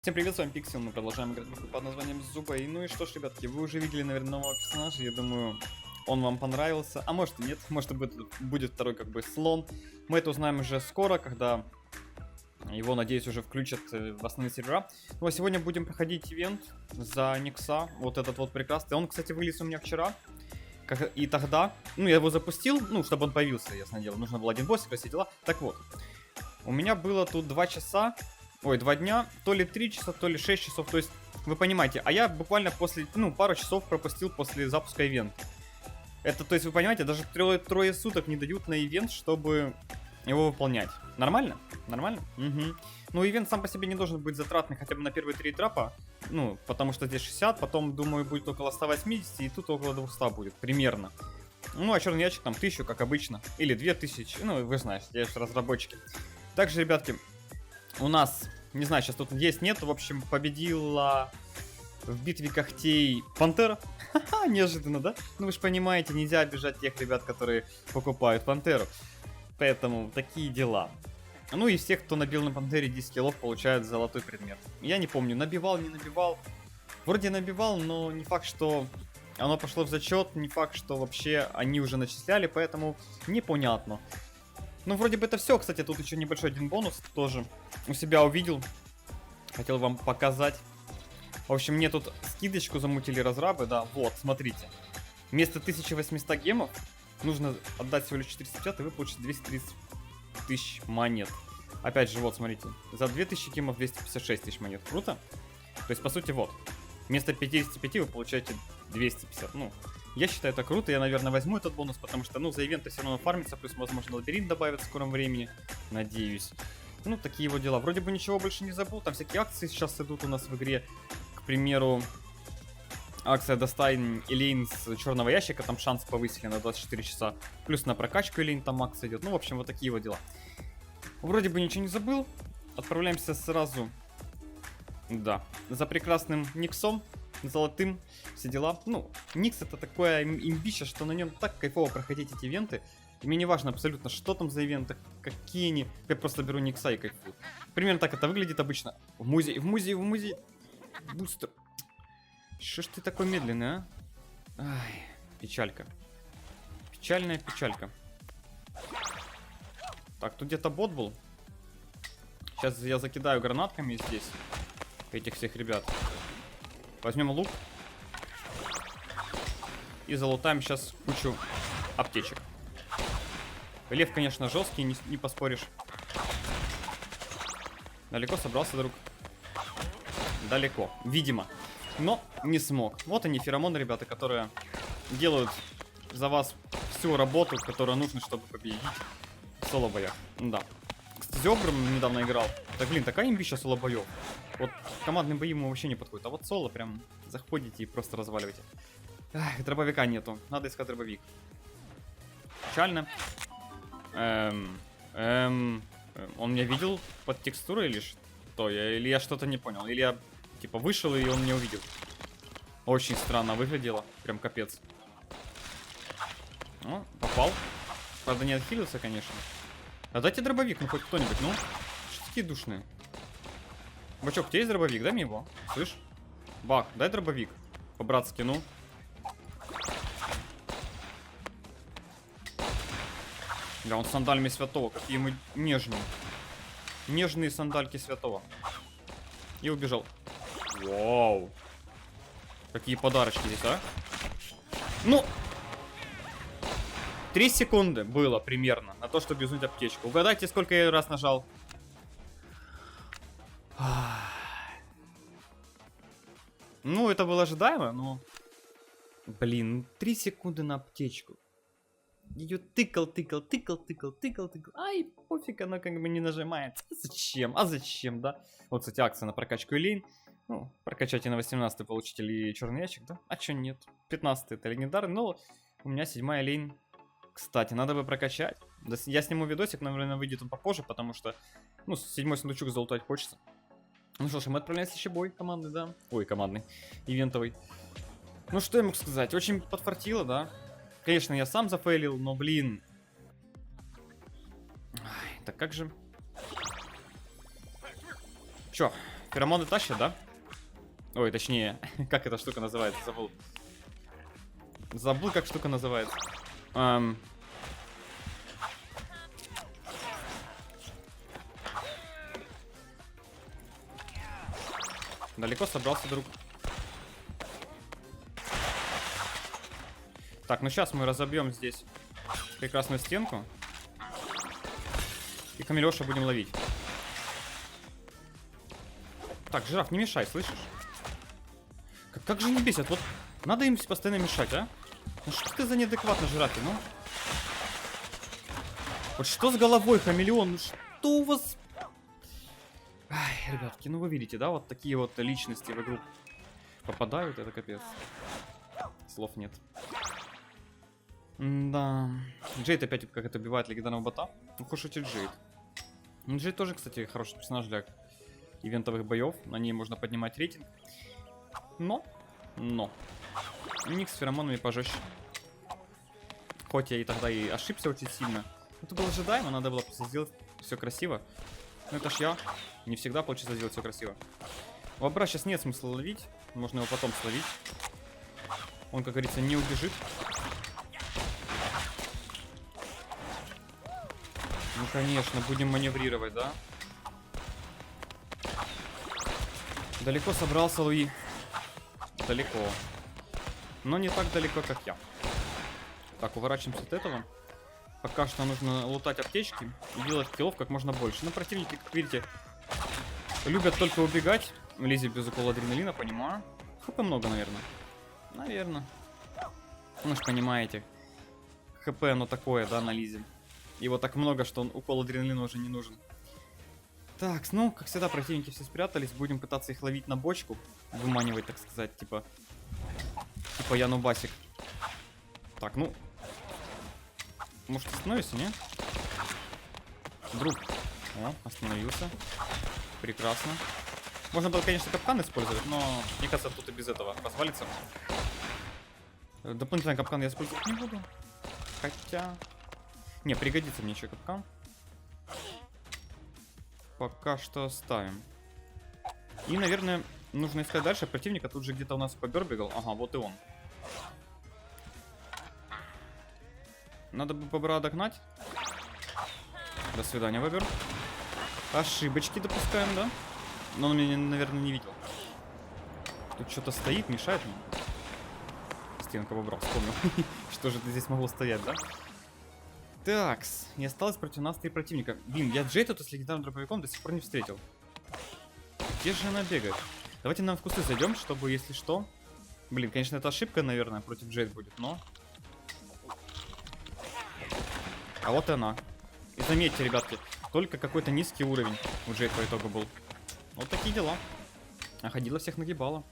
Всем привет, с вами Пиксел, мы продолжаем играть в игру под названием Зубай. Ну и что ж, ребятки, вы уже видели, наверное, нового персонажа, я думаю, он вам понравился. А может и нет, может будет второй как бы слон. Мы это узнаем уже скоро, когда его, надеюсь, уже включат в основные сервера. Ну а сегодня будем проходить ивент за Никса, вот этот вот прекрасный. Он, кстати, вылез у меня вчера. И тогда, ну я его запустил, ну чтобы он появился, ясное дело, нужно было один боссик, все дела. Так вот, у меня было тут 2 часа. Ой, 2 дня, то ли 3 часа, то ли 6 часов, то есть, вы понимаете, а я буквально после, ну, пару часов пропустил после запуска ивента. Это, то есть, вы понимаете, даже трое суток не дают на ивент, чтобы его выполнять. Нормально? Нормально? Угу. Ну, ивент сам по себе не должен быть затратный хотя бы на первые 3 трапа, ну, потому что здесь 60, потом, думаю, будет около 180, и тут около 200 будет, примерно. Ну, а черный ящик там 1000, как обычно, или 2000, ну, вы знаете, я же разработчики. Также, ребятки, у нас, не знаю, сейчас тут есть, нет, в общем, победила в битве когтей Пантера. Ха-ха, неожиданно, да? Ну вы же понимаете, нельзя обижать тех ребят, которые покупают Пантеру. Поэтому такие дела. Ну и всех, кто набил на Пантере 10 киллов, получают золотой предмет. Я не помню, набивал, не набивал. Вроде набивал, но не факт, что оно пошло в зачет, не факт, что вообще они уже начисляли, поэтому непонятно. Ну, вроде бы это все. Кстати, тут еще небольшой один бонус тоже у себя увидел. Хотел вам показать. В общем, мне тут скидочку замутили разрабы, да. Вот, смотрите. Вместо 1800 гемов нужно отдать всего лишь 450, и вы получите 230 тысяч монет. Опять же, вот, смотрите. За 2000 гемов 256 тысяч монет. Круто? То есть, по сути, вот. Вместо 55 вы получаете 250. Ну, я считаю это круто. Я, наверное, возьму этот бонус, потому что, ну, за ивенты все равно фармится. Плюс, возможно, лабиринт добавят в скором времени. Надеюсь. Ну, такие вот дела. Вроде бы ничего больше не забыл. Там всякие акции сейчас идут у нас в игре. К примеру, акция «Достань Элейн с черного ящика». Там шанс повысили на 24 часа. Плюс на прокачку Элейн там акция идет. Ну, в общем, вот такие вот дела. Вроде бы ничего не забыл. Отправляемся сразу... Да, за прекрасным Никсом, золотым, все дела. Ну, Никс это такое имбище, что на нем так кайфово проходить эти ивенты. И мне не важно абсолютно, что там за ивенты, какие они. Я просто беру Никса и кайфую. Примерно так это выглядит обычно. В музей. Бустер. Что ж ты такой медленный, а? Ай, печалька. Печальная печалька. Так, тут где-то бот был. Сейчас я закидаю гранатками здесь. Этих всех ребят. Возьмем лук. И залутаем сейчас кучу аптечек. Лев, конечно, жесткий, не поспоришь. Далеко собрался, друг? Далеко. Видимо. Но не смог. Вот они, феромоны, ребята, которые делают за вас всю работу, которая нужна, чтобы победить в соло-боях. Да. С Зёбром недавно играл. Так, блин, такая имбища соло-боев. Вот командные бои ему вообще не подходят. А вот соло прям заходите и просто разваливаете. Эх, дробовика нету. Надо искать дробовик. Печально. Он меня видел под текстурой или что? Или я что-то не понял. Или я типа вышел и он меня увидел. Очень странно выглядело. Прям капец. О, попал. Правда не отхилился, конечно. А дайте дробовик, ну хоть кто-нибудь, ну. Что такие душные? Бачок, у тебя есть дробовик? Дай мне его. Слышь? Бах, дай дробовик. По-братски, ну. Да, он с сандалями святого. Какие мы нежные. Нежные сандальки святого. И убежал. Вау. Какие подарочки здесь, а? Ну! 3 секунды было примерно на то, чтобы юзнуть аптечку. Угадайте, сколько я раз нажал. Ну, это было ожидаемо, но... Блин, 3 секунды на аптечку. Ее тыкал. Ай, пофиг, она как бы не нажимает. Зачем? А зачем, да? Вот, кстати, акция на прокачку Элейн. Ну, прокачайте на 18 получите ли черный ящик, да? А чё нет? 15 это легендарный, но у меня 7-я Элейн. Кстати, надо бы прокачать. Я сниму видосик, наверное, выйдет он попозже, потому что, ну, 7-й сундучок залутать хочется. Ну что ж, мы отправляемся в следующий бой командный, да? Ой, командный, ивентовый. Ну что я мог сказать? Очень подфартило, да? Конечно, я сам зафейлил, но, блин. Ай, так как же? Чё, Феромоны тащат, да? Ой, точнее, как эта штука называется, забыл. Забыл, как штука называется. Далеко собрался, друг. Так, ну сейчас мы разобьем здесь прекрасную стенку. И Камилёша будем ловить. Так, жираф, не мешай, слышишь? Как же не бесит? Вот надо им постоянно мешать, а? Ну что ты за неадекватно, жирафи, ну? Вот что с головой, хамелеон? Ну что у вас... Ай, ребятки, ну вы видите, да? Вот такие вот личности в игру попадают, это капец. Слов нет. Да. Джейд опять как это убивает легендарного бота. Ну, хочешь эти Джейд. Ну, Джейд тоже, кстати, хороший персонаж для ивентовых боев. На ней можно поднимать рейтинг. Но. Ник с феромонами пожестче. Хоть я и тогда и ошибся очень сильно. Это было ожидаемо, надо было просто сделать все красиво. Ну это ж я. Не всегда получится сделать все красиво. Бобра сейчас нет смысла ловить. Можно его потом словить. Он, как говорится, не убежит. Ну конечно, будем маневрировать, да? Далеко собрался Луи. Далеко. Но не так далеко, как я. Так, уворачиваемся от этого. Пока что нужно лутать аптечки и делать киллов как можно больше. Но противники, как видите, любят только убегать. Лизе без укола адреналина, понимаю. ХП много, наверное. Наверное. Ну ж понимаете. ХП оно такое, да, на Лизе. Его так много, что укол адреналина уже не нужен. Так, ну, как всегда, противники все спрятались. Будем пытаться их ловить на бочку. Выманивать, так сказать, типа я нубасик. Так, ну. Может, остановишься, не? Друг. О, остановился. Прекрасно. Можно было, конечно, капкан использовать, но мне кажется, тут и без этого развалится. Дополнительный капкан я использовать не буду. Хотя... Не, пригодится мне еще капкан. Пока что оставим. И, наверное, нужно искать дальше противника. Тут же где-то у нас бобер бегал. Ага, вот и он. Надо бы бобра догнать. До свидания, бобер. Ошибочки допускаем, да? Но он меня, наверное, не видел. Тут что-то стоит, мешает мне. Стенка бобра, вспомнил. Что же ты здесь могло стоять, да? Такс, не осталось против нас 3 противника. Блин, я Джейд эту с легендарным дробовиком до сих пор не встретил. Где же она бегает? Давайте нам в кусты зайдем, чтобы, если что... Блин, конечно, это ошибка, наверное, против Джейд будет, но... А вот и она. И заметьте, ребятки, только какой-то низкий уровень у Джейд по итогу был. Вот такие дела. А ходила, всех нагибала.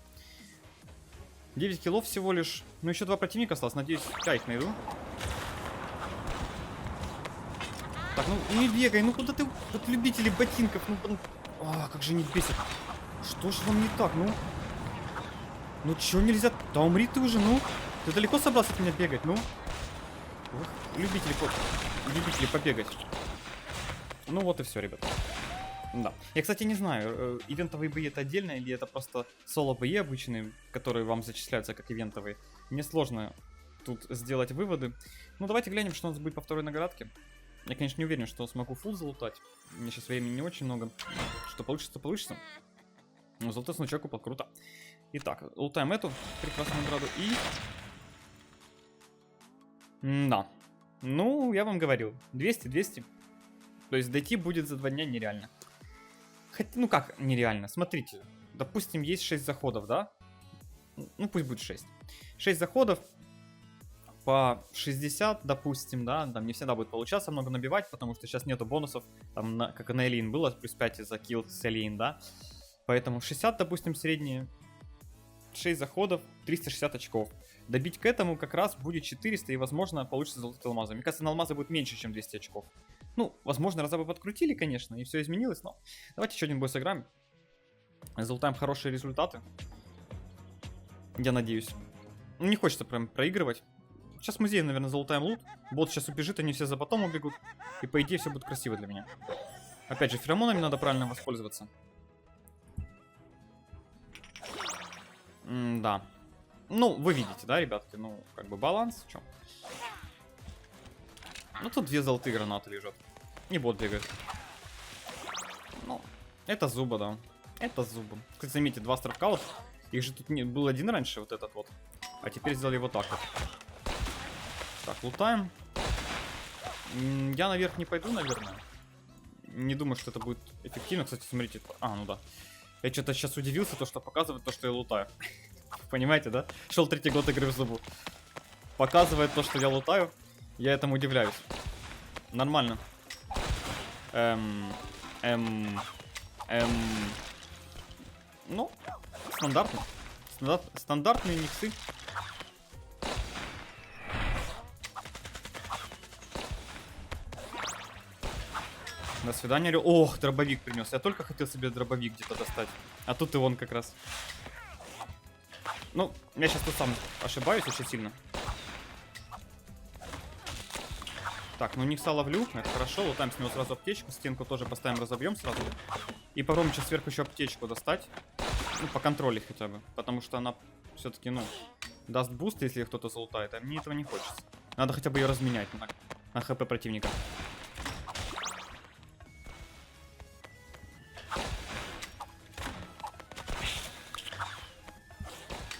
9 киллов всего лишь. Ну, еще 2 противника осталось. Надеюсь, я их найду. Так, ну не бегай, ну куда ты, вот любители ботинков, ну, а, как же не бесит. Что ж вам не так, ну? Ну чё нельзя? Да умри ты уже, ну. Ты далеко собрался от меня бегать, ну? Ох, любители побегать. Ну вот и все, ребят. Да. Я, кстати, не знаю, ивентовые бои это отдельно или это просто соло-бои обычные, которые вам зачисляются как ивентовые. Мне сложно тут сделать выводы. Ну давайте глянем, что у нас будет по второй наградке. Я, конечно, не уверен, что смогу фулл залутать. У меня сейчас времени не очень много. Что получится, то получится. Но золотой сундучок упал, круто. Итак, лутаем эту прекрасную награду и... Да. Ну, я вам говорил. 200. То есть дойти будет за 2 дня нереально. Хотя, ну как нереально? Смотрите. Допустим, есть 6 заходов, да? Ну, пусть будет 6. 6 заходов. По 60, допустим, да, там не всегда будет получаться много набивать, потому что сейчас нету бонусов, там, как и на Элин было, плюс 5 за килл с Элин, да. Поэтому 60, допустим, средние, 6 заходов, 360 очков. Добить к этому как раз будет 400, и, возможно, получится золотые алмазы. Мне кажется, на алмазы будет меньше, чем 200 очков. Ну, возможно, раза бы подкрутили, конечно, и все изменилось, но давайте еще один бой сыграем. Залутаем хорошие результаты. Я надеюсь. Не хочется прям проигрывать. Сейчас музей, наверное, залутаем лут. Бот сейчас убежит, они все за ботом убегут. И по идее все будет красиво для меня. Опять же, феромонами надо правильно воспользоваться. Да. Ну, вы видите, да, ребятки? Ну, как бы баланс в чем? Ну, тут 2 золотые гранаты лежат. И бот бегает. Ну, это зуба, да. Это зуба. Кстати, заметьте, 2 страйкаут. Их же тут не... был один раньше, вот этот вот. А теперь сделали вот так вот. Так, лутаем. Я наверх не пойду, наверное. Не думаю, что это будет эффективно. Кстати, смотрите. А, ну да. Я что-то сейчас удивился, то, что показывает то, что я лутаю. Понимаете, да? Шел 3-й год игры в зубу. Показывает то, что я лутаю. Я этому удивляюсь. Нормально. Ну, стандартно. Стандартные миксы. До свидания. Ох, дробовик принес. Я только хотел себе дробовик где-то достать. А тут и он как раз. Ну, я сейчас тут сам ошибаюсь очень сильно. Так, ну Никса ловлю, это хорошо. Лутаем с него сразу аптечку. Стенку тоже поставим, разобьем сразу. И попробуем сейчас сверху еще аптечку достать. Ну, по контролю хотя бы. Потому что она все-таки, ну, даст буст, если кто-то залутает. А мне этого не хочется. Надо хотя бы ее разменять на хп противника.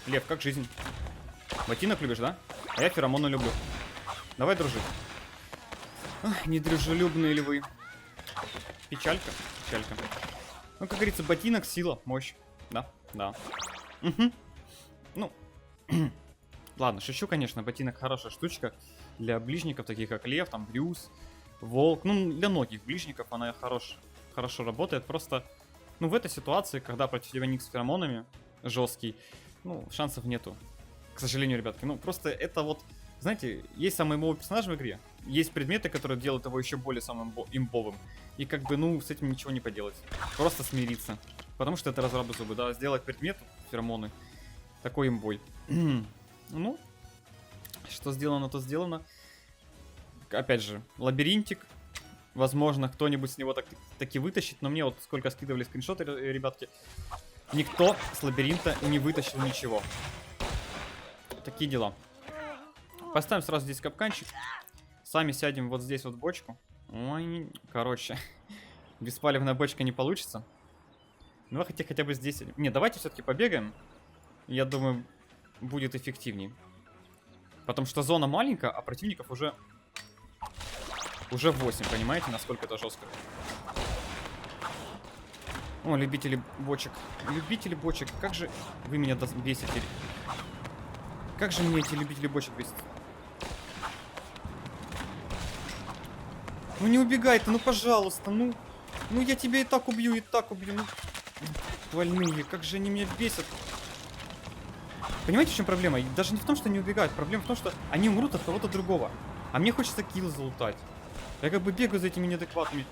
Лев, как жизнь? Ботинок любишь, да? А я феромоны люблю. Давай дружить. Ах, недружелюбные ли вы? Печалька, печалька. Ну, как говорится, ботинок, сила, мощь. Да, да. Угу. Ну, ладно, шучу, конечно, ботинок хорошая штучка для ближников, таких как Лев, там, Брюс, Волк. Ну, для многих ближников она хорошо работает. Просто, ну, в этой ситуации, когда против тебя ник с феромонами жесткий, ну, шансов нету. К сожалению, ребятки. Ну, просто это вот, знаете, есть самый имбовый персонаж в игре. Есть предметы, которые делают его еще более самым имбовым. И как бы, ну, с этим ничего не поделать. Просто смириться. Потому что это разрабы зубы, да. Сделать предмет, феромоны, такой имбой. Ну, что сделано, то сделано. Опять же, лабиринтик. Возможно, кто-нибудь с него таки вытащит. Но мне вот сколько скидывали скриншоты, ребятки, никто с лабиринта не вытащил ничего. Такие дела. Поставим сразу здесь капканчик. Сами сядем вот здесь вот в бочку. Ой, короче. Беспалевная бочка не получится. Ну, хотя бы здесь... Не, давайте все-таки побегаем. Я думаю, будет эффективней. Потому что зона маленькая, а противников уже 8, понимаете, насколько это жестко. О, любители бочек. Любители бочек, как же вы меня бесите. Как же мне эти любители бочек бесят. Ну не убегай ты, ну пожалуйста, ну я тебя и так убью, ну. Больные, как же они меня бесят. Понимаете, в чем проблема? И даже не в том, что они убегают, проблема в том, что они умрут от кого-то другого. А мне хочется килл залутать. Я как бы бегаю за этими неадекватными,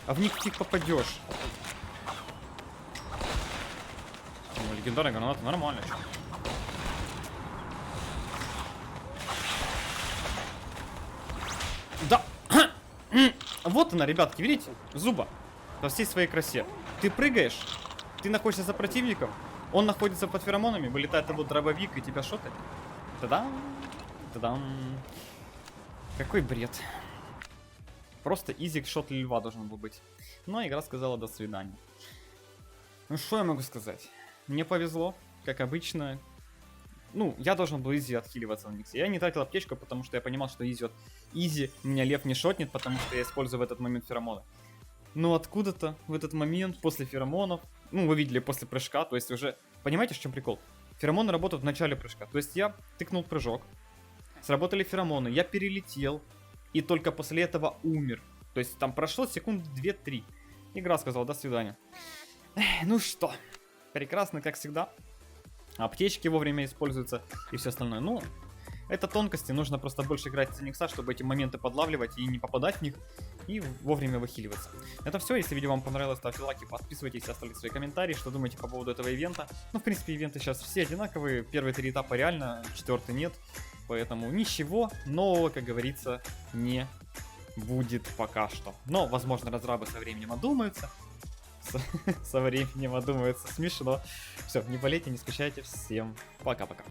а в них фиг попадешь. Ну, легендарная граната, нормально. Да. Вот она, ребятки, видите? Зуба. Во всей своей красе. Ты прыгаешь, ты находишься за противником, он находится под феромонами, вылетает его дробовик и тебя шотает. Та-дам! Та-дам! Какой бред. Просто изик шот льва должен был быть. Но игра сказала до свидания. Ну что я могу сказать? Мне повезло, как обычно. Ну, я должен был изи отхиливаться на Никсе. Я не тратил аптечку, потому что я понимал, что изи меня лев не шотнет, потому что я использую в этот момент феромоны. Но откуда-то в этот момент, после феромонов, ну, вы видели, после прыжка, то есть уже... Понимаете, в чем прикол? Феромоны работают в начале прыжка. То есть я тыкнул прыжок, сработали феромоны, я перелетел, и только после этого умер. То есть там прошло секунды 2-3. Игра сказала, до свидания. Ну что, прекрасно, как всегда. Аптечки вовремя используются и все остальное. Ну, это тонкости, нужно просто больше играть с Никса, чтобы эти моменты подлавливать и не попадать в них, и вовремя выхиливаться. Это все, если видео вам понравилось, ставьте лайки, подписывайтесь, оставляйте свои комментарии, что думаете по поводу этого ивента. Ну, в принципе, ивенты сейчас все одинаковые, первые 3 этапа реально, 4-й нет, поэтому ничего нового, как говорится, не будет пока что. Но, возможно, разрабы со временем одумаются, со временем, а думается смешно. Все, не болейте, не скучайте, всем пока-пока.